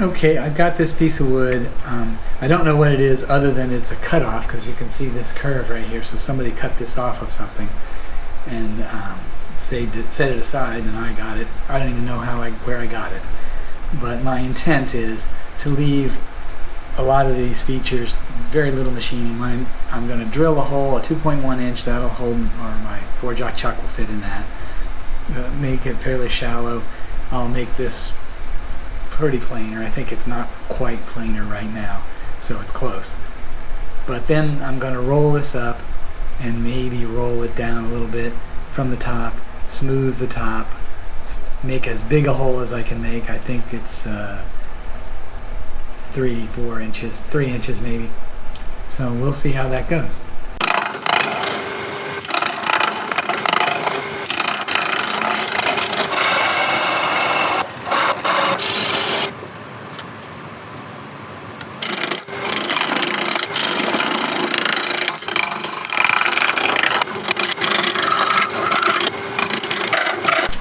Okay, I've got this piece of wood. I don't know what it is other than it's a cutoff, because you can see this curve right here. So somebody cut this off of something and saved it, set it aside, and I got it. I don't even know where I got it. But my intent is to leave a lot of these features, very little machining. I'm going to drill a hole, a 2.1 inch, that'll hold, or my 4-jack chuck will fit in that. Make it fairly shallow. I'll make this pretty plainer. I think it's not quite plainer right now, so it's close. But then I'm going to roll this up and maybe roll it down a little bit from the top, smooth the top, make as big a hole as I can make. I think it's 3 inches maybe. So we'll see how that goes.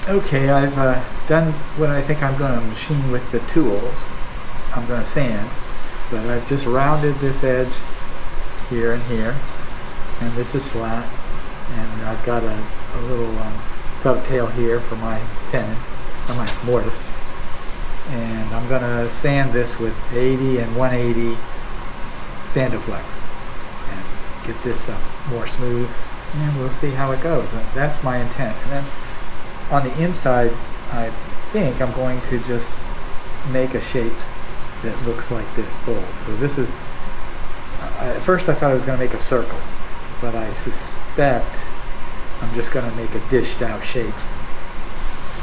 Okay, I've done what I think I'm going to machine with the tools. I'm going to sand, but I've just rounded this edge here and here, and this is flat, and I've got a little dovetail here for my tenon, or my mortise, and I'm going to sand this with 80 and 180 Sandoflex and get this more smooth, and we'll see how it goes. That's my intent. And then on the inside, I think I'm going to just make a shape that looks like this bowl. So this is, at first I thought I was going to make a circle, but I suspect I'm just going to make a dished out shape.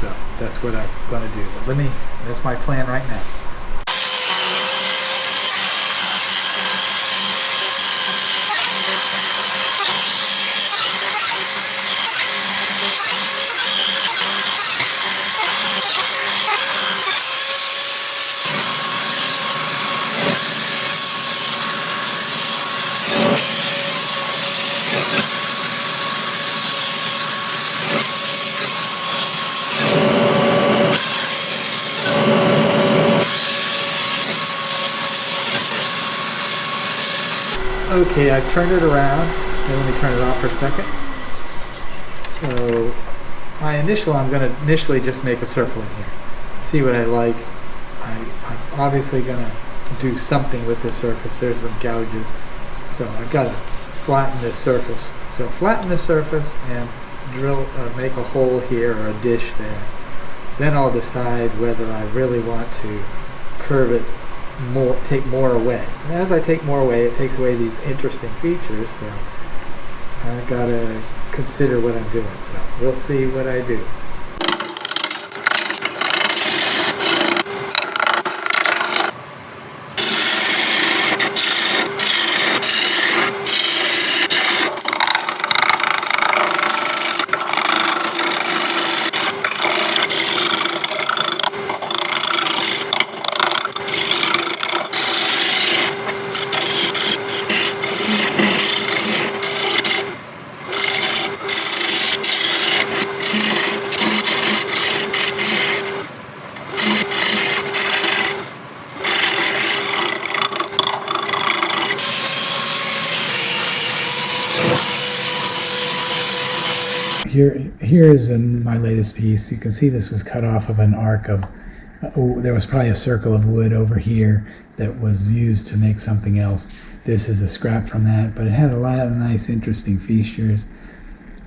So that's what I'm going to do. But that's my plan right now. Okay, I've turned it around. Let me turn it off for a second. So I'm going to initially just make a circle in here. See what I like. I'm obviously going to do something with this surface. There's some gouges. So I've got to flatten this surface. So flatten the surface and make a hole here or a dish there. Then I'll decide whether I really want to curve it more, take more away. And as I take more away, it takes away these interesting features. So I've got to consider what I'm doing. So we'll see what I do. Here's my latest piece. You can see this was cut off of an arc of, there was probably a circle of wood over here that was used to make something else. This is a scrap from that, but it had a lot of nice, interesting features.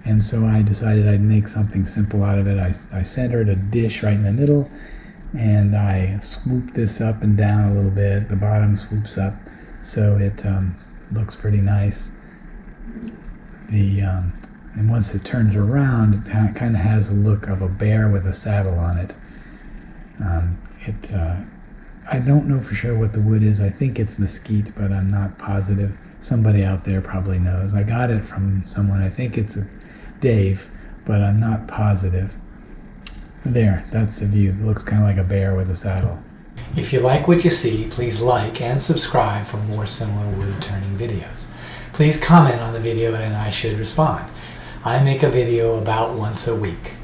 And so I decided I'd make something simple out of it. I centered a dish right in the middle, and I swooped this up and down a little bit. The bottom swoops up, so it looks pretty nice. And once it turns around, it kind of has a look of a bear with a saddle on it. I don't know for sure what the wood is. I think it's mesquite, but I'm not positive. Somebody out there probably knows. I got it from someone. I think it's Dave, but I'm not positive. There, that's the view. It looks kind of like a bear with a saddle. If you like what you see, please like and subscribe for more similar wood turning videos. Please comment on the video and I should respond. I make a video about once a week.